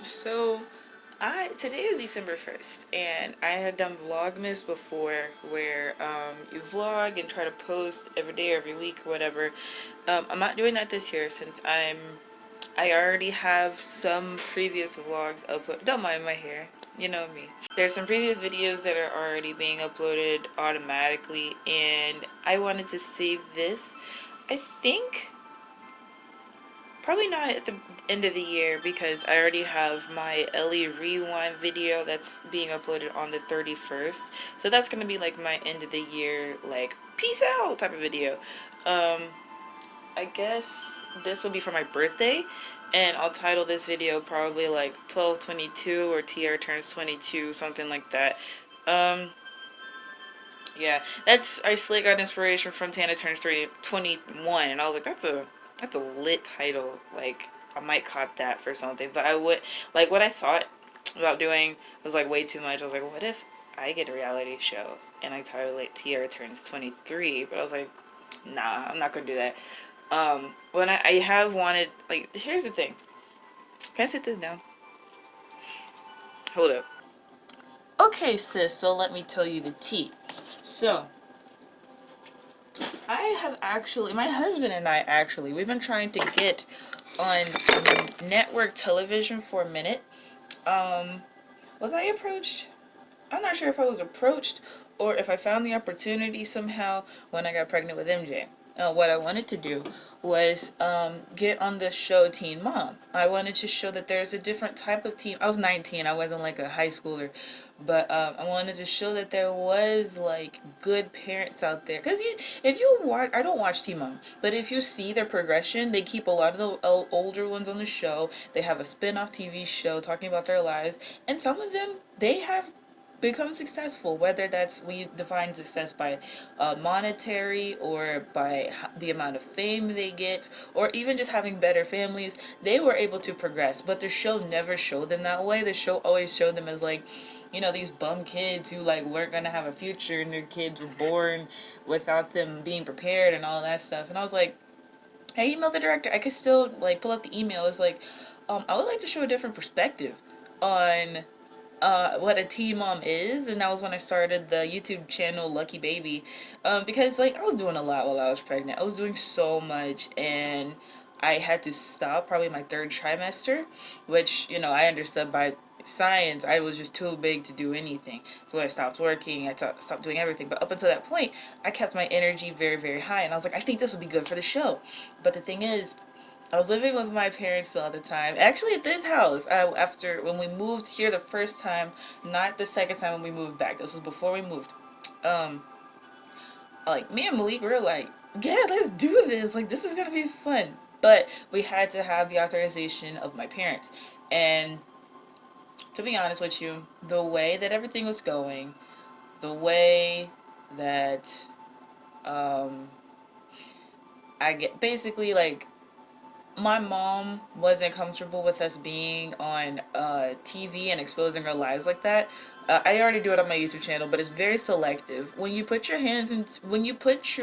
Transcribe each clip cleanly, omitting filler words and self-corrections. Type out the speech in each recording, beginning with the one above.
So today is December 1st, and I had done vlogmas before where you vlog and try to post every day, every week, or whatever. I'm not doing that this year since I already have some previous vlogs uploaded. Don't mind my hair, you know me. There's some previous videos that are already being uploaded automatically, and I wanted to save this. I think probably not at the end of the year because I already have my Ellie Rewind video that's being uploaded on the 31st. So that's going to be like my end of the year, like, peace out type of video. Um, I guess this will be for my birthday. And I'll title this video probably like 12/22 or TR turns 22, something like that. Um, yeah, I slick got inspiration from Tana turns 21, and I was like, that's a lit title. Like, I might cop that for something, but I would like what I thought about doing was like way too much. I was like, what if I get a reality show and I title it Tiara turns 23? But I was like, nah, I'm not gonna do that. When I have wanted, like, here's the thing. Can I sit this down? Hold up. Okay, sis. So let me tell you the tea. So I have actually, my husband and I actually, we've been trying to get on network television for a minute. Um, was I approached? I'm not sure if I was approached or if I found the opportunity somehow when I got pregnant with MJ. What I wanted to do was get on the show Teen Mom. I wanted to show that there's a different type of teen. I was 19. I wasn't like a high schooler, but I wanted to show that there was like good parents out there. Cause if you watch, I don't watch Teen Mom, but if you see their progression, they keep a lot of the older ones on the show. They have a spin-off TV show talking about their lives, and some of them they have become successful, whether that's, we define success by monetary or by the amount of fame they get, or even just having better families. They were able to progress, but the show never showed them that way. The show always showed them as like, these bum kids who like weren't gonna have a future, and their kids were born without them being prepared and all that stuff. And I was like, I emailed the director. I could still like pull up the email. It's like, I would like to show a different perspective on what a teen mom is. And that was when I started the YouTube channel Lucky Baby, because like I was doing a lot while I was pregnant. I was doing so much, and I had to stop probably my third trimester, which I understood by science I was just too big to do anything. So I stopped working. I stopped doing everything. But up until that point, I kept my energy very, very high, and I was like, I think this would be good for the show. But the thing is, I was living with my parents all the time. Actually, at this house, after when we moved here the first time, not the second time when we moved back. This was before we moved. Um, like me and Malik, we were like, yeah, let's do this. Like, this is gonna be fun. But we had to have the authorization of my parents. And to be honest with you, the way that everything was going, the way that um, I get basically like my mom wasn't comfortable with us being on TV and exposing our lives like that. I already do it on my YouTube channel, but it's very selective. When you put your hands in, when you put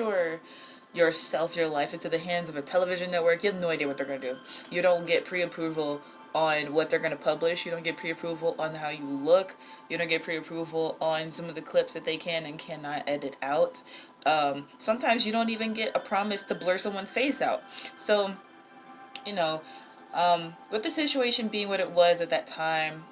yourself, your life into the hands of a television network, you have no idea what they're gonna do. You don't get pre-approval on what they're gonna publish. You don't get pre-approval on how you look. You don't get pre-approval on some of the clips that they can and cannot edit out. Sometimes you don't even get a promise to blur someone's face out. So you know, with the situation being what it was at that time,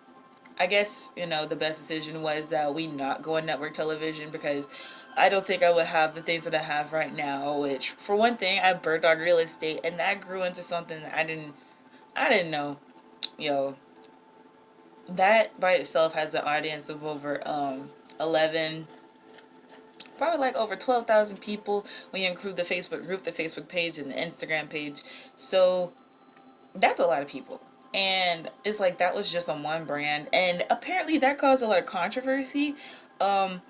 I guess, the best decision was that we not go on network television because I don't think I would have the things that I have right now, which for one thing, I have Bird Dog Real Estate, and that grew into something that I didn't know. You know, that by itself has an audience of over 11, probably like over 12,000 people when you include the Facebook group, the Facebook page, and the Instagram page. So that's a lot of people. And it's like that was just on one brand, and apparently that caused a lot of controversy. um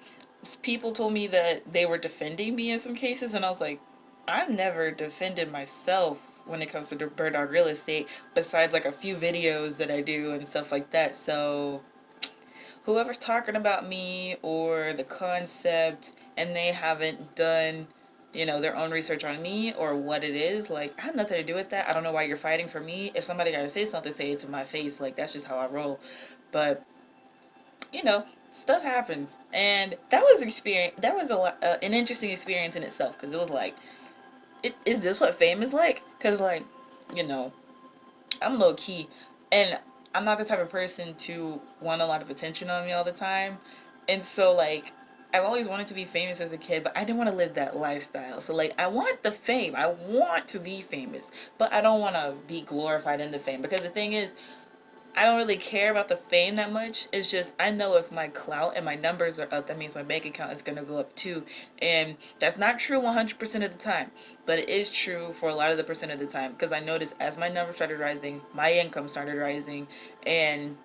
People told me that they were defending me in some cases, and I was like, I've never defended myself when it comes to the Bird Dog Real Estate, besides like a few videos that I do and stuff like that. So whoever's talking about me or the concept, and they haven't done you know, their own research on me or what it is. Like, I have nothing to do with that. I don't know why you're fighting for me. If somebody got to say something, say it to my face. Like, that's just how I roll. But, you know, stuff happens. And that was an interesting experience in itself, because it was like, is this what fame is like? Because, like, you know, I'm low key, and I'm not the type of person to want a lot of attention on me all the time. And so, like, I've always wanted to be famous as a kid, but I didn't want to live that lifestyle. So, like, I want the fame. I want to be famous, but I don't want to be glorified in the fame, because the thing is, I don't really care about the fame that much. It's just, I know if my clout and my numbers are up, that means my bank account is going to go up too. And that's not true 100% of the time, but it is true for a lot of the percent of the time. Because I noticed as my numbers started rising, my income started rising. And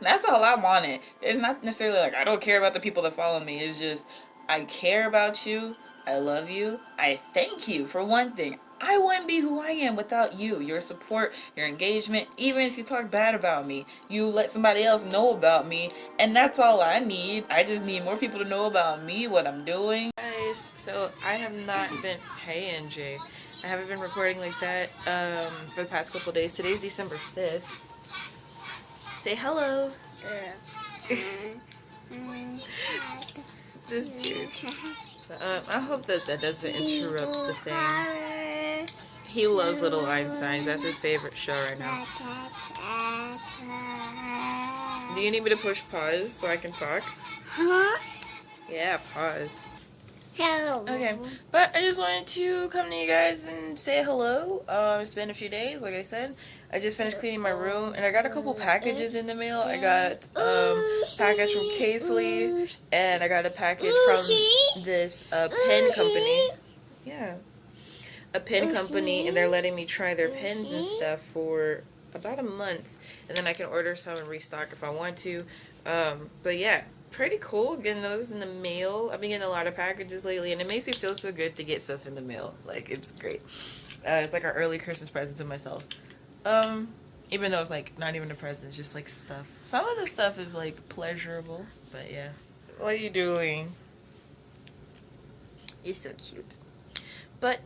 that's all I wanted. It's not necessarily like I don't care about the people that follow me. It's just, I care about you. I love you. I thank you for one thing. I wouldn't be who I am without you. Your support, your engagement, even if you talk bad about me, you let somebody else know about me, and that's all I need. I just need more people to know about me, what I'm doing. Guys, so I have not been, hey NJ, I haven't been recording like that for the past couple days. Today's December 5th. Say hello. This dude. I hope that doesn't interrupt the thing. He loves Little Einsteins. That's his favorite show right now. Do you need me to push pause so I can talk? Pause? Yeah, pause. Hello. Okay, but I just wanted to come to you guys and say hello. It's been a few days, like I said. I just finished cleaning my room, and I got a couple packages in the mail. I got a package from Casely, and I got a package from this pen company. Yeah, a pen company, and they're letting me try their pens and stuff for about a month, and then I can order some and restock if I want to. But yeah, pretty cool getting those in the mail. I've been getting a lot of packages lately, and it makes me feel so good to get stuff in the mail. Like, it's great. It's like our early Christmas present to myself. Even though it's like not even a present, it's just like stuff. Some of the stuff is like pleasurable, but yeah. What are you doing? You're so cute. But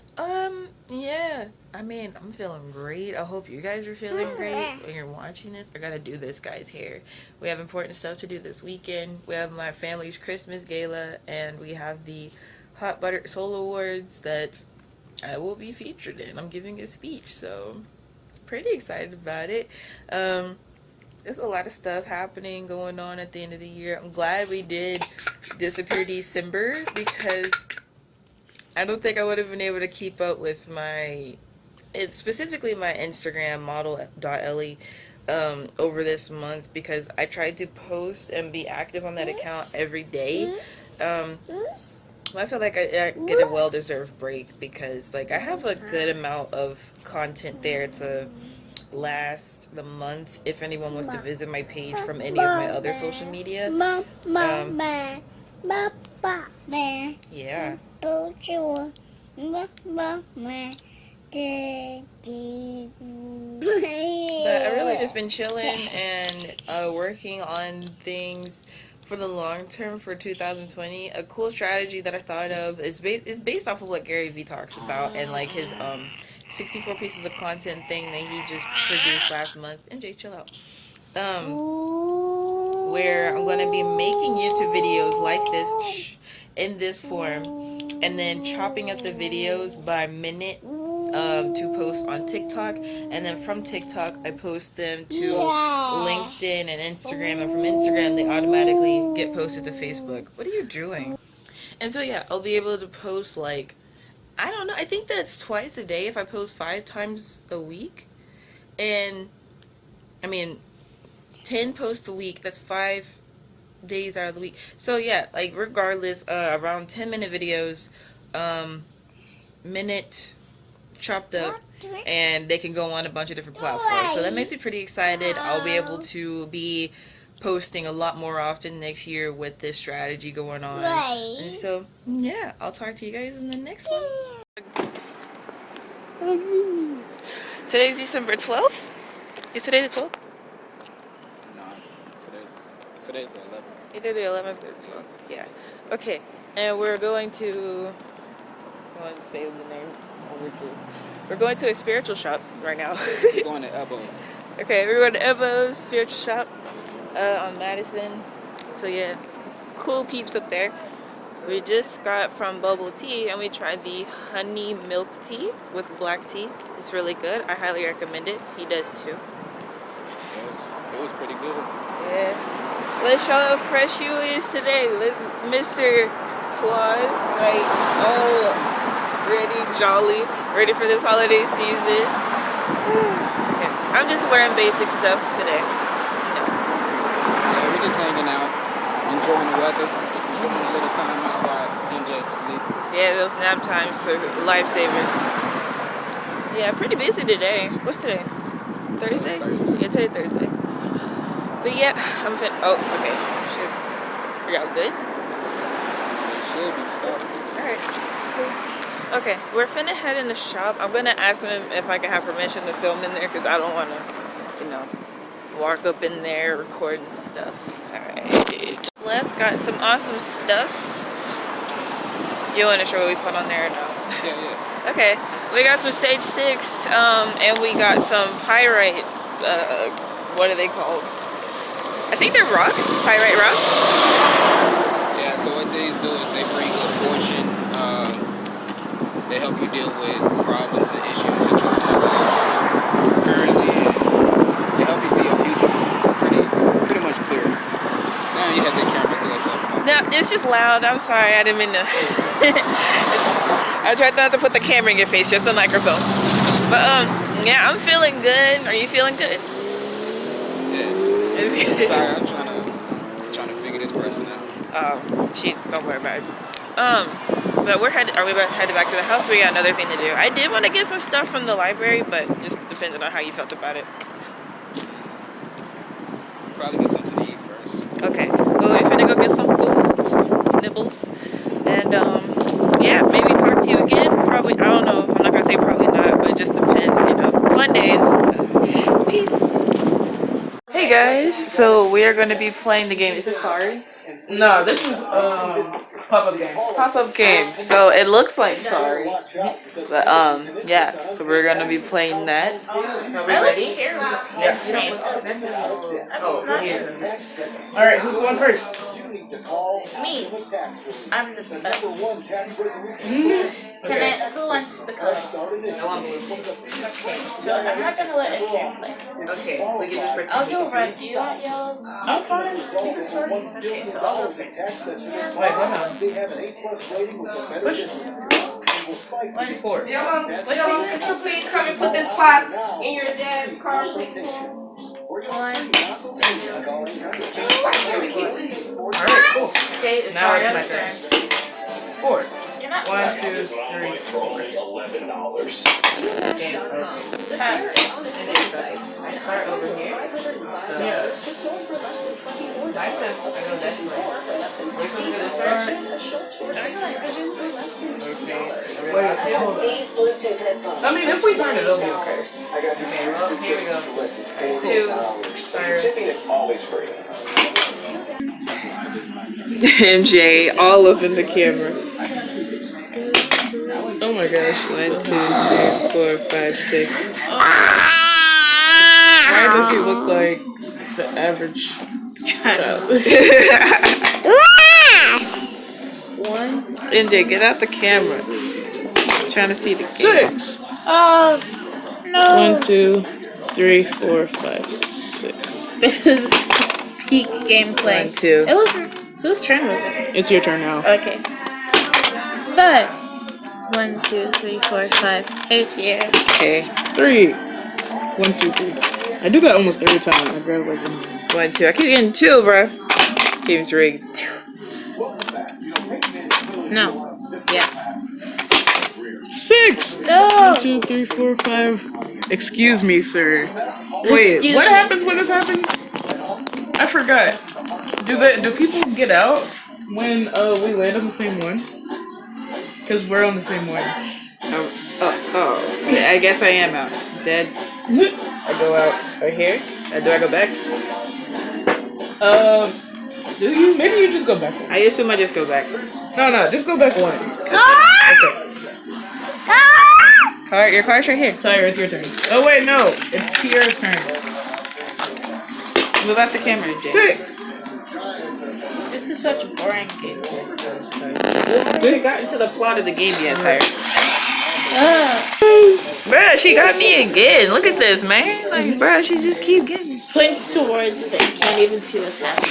yeah, I mean, I'm feeling great. I hope you guys are feeling great when you're watching this. I gotta do this guy's hair. We have important stuff to do this weekend. We have my family's Christmas gala, and we have the Hot Butter Soul Awards that I will be featured in. I'm giving a speech, so pretty excited about it. There's a lot of stuff happening going on at the end of the year. I'm glad we did disappear December, because I don't think I would have been able to keep up with it's specifically my Instagram model.Ellie over this month, because I tried to post and be active on that account every day. I feel like I get a well-deserved break, because like I have a good amount of content there to last the month if anyone wants to visit my page from any of my other social media. Yeah. But I've really just been chilling and working on things for the long term for 2020. A cool strategy that I thought of is based off of what Gary Vee talks about, and like his 64 pieces of content thing that he just produced last month. MJ, chill out. Where I'm gonna be making YouTube videos like this in this form, and then chopping up the videos by minute to post on TikTok, and then from TikTok I post them to LinkedIn and Instagram, and from Instagram they automatically get posted to Facebook. What are you doing? And so yeah, I'll be able to post like, I don't know, I think that's twice a day if I post 5 times a week. And I mean, 10 posts a week, that's 5 days out of the week. So yeah, like regardless, around 10-minute videos, minute chopped up, and they can go on a bunch of different platforms. So that makes me pretty excited. I'll be able to be posting a lot more often next year with this strategy going on. And so yeah, I'll talk to you guys in the next one. Today's December 12th. Is today the 12th? No, today's the 11th. Either the 11th or 12th. Yeah. Okay. And we're going to I want to say the name. We're going to a spiritual shop right now. We're going to Elbows. Okay, we're going to Evo's spiritual shop on Madison. So yeah, cool peeps up there. We just got from bubble tea and we tried the honey milk tea with black tea. It's really good. I highly recommend it. He does too. It was pretty good. Yeah. Let's show how fresh you is today. Mr. Claus, like, oh, ready, jolly, ready for this holiday season. Okay. I'm just wearing basic stuff today. Yeah, we're just hanging out, enjoying the weather, enjoying a little time out while MJ's asleep. Yeah, those nap times are lifesavers. Yeah, pretty busy today. What's today? Thursday? Yeah, today Thursday. But yeah, I'm fin. Oh, okay. Shit. Are y'all good? It should be starting. Alright, cool. Okay, we're finna head in the shop. I'm gonna ask them if I can have permission to film in there because I don't wanna, walk up in there, record and stuff. Alright. Les got some awesome stuffs. You wanna show what we put on there or no? Yeah. Okay, we got some Sage 6, and we got some Pyrite, what are they called? I think they're rocks, Pyrite rocks. Yeah, so what these do is they bring good fortune. They help you deal with problems and issues that you have currently. They help you see your future pretty much clear. Now you have the camera close up. No, it's just loud. I'm sorry, I didn't mean to. I tried not to put the camera in your face, just the microphone. But yeah, I'm feeling good. Are you feeling good? Yeah. Sorry, I'm trying to figure this person out. Oh, shit, don't worry about it. But are we headed back to the house? We got another thing to do. I did want to get some stuff from the library, but just depends on how you felt about it. Probably get something to eat first. Okay, well, we're finna go get some foods, nibbles, and yeah, maybe talk to you again. Probably, I don't know. I'm not gonna say probably not, but it just depends, Fun days. Peace. Hey guys, so we are going to be playing the game. Is it Sorry? No, this is pop-up game. Pop-up game. So it looks like Sorry. But yeah, so we're going to be playing that. Are we ready? Yes. Oh, alright, who's going first? Me. I'm the best. Who wants the color? Okay, so I'm not gonna let it play. Okay, we can just pretend. I'll go red. Do you want yellow? I'm fine. Okay, so I'll go first. Wait, hold on. Push. 1, 4. Yellow, could you please come and put this pot in your dad's car, please? 1, 2. Alright, cool. Okay, it's Now sorry, it's my I'm turn. turn. 4. You're not 1, 2, 3. Okay, I start over here. Yeah. Dice says I go this way. We're supposed to go this way. Wait, hold on. I mean, if we turn it, it'll be okay. Okay, well, here we go. 2. Start. MJ, all up in the camera. Oh my gosh. 1, 2, 3, 4, 5, 6. Why does he look like the average child? 1. MJ, get out the camera. I'm trying to see the camera. 6. Oh, no. 1, 2, 3, 4, 5, 6. This is peak gameplay. 1, 2. It wasn't. Whose turn was it? It's your turn now. Okay. 5. 1, 2, 3, 4, 5. 8 here. Okay. 3. 1, 2, 3. I do that almost every time. I grab like 1, 2. I keep getting 2, bro. Game's rigged. No. Yeah. 6. No. 1, 2, 3, 4, 5. Excuse me, sir. Wait, Excuse what me. happens when this happens? I forgot. Do people get out when we land on the same one? Because we're on the same one. Oh. I guess I am out. Dead. I go out right here. Do I go back? Do you? Maybe you just go back one. I assume I just go back. No, just go back one. Ah! Okay. Card, your card's right here. Tyra, it's your turn. Oh wait, no, it's Tiara's turn. Move out the camera, Jay. 6. This is such a boring game. We haven't gotten to the plot of the game yet, Tyra. Bruh, she got me again. Look at this, man. Like, bruh, she just keep getting me. Point towards it. Can't even see what's happening.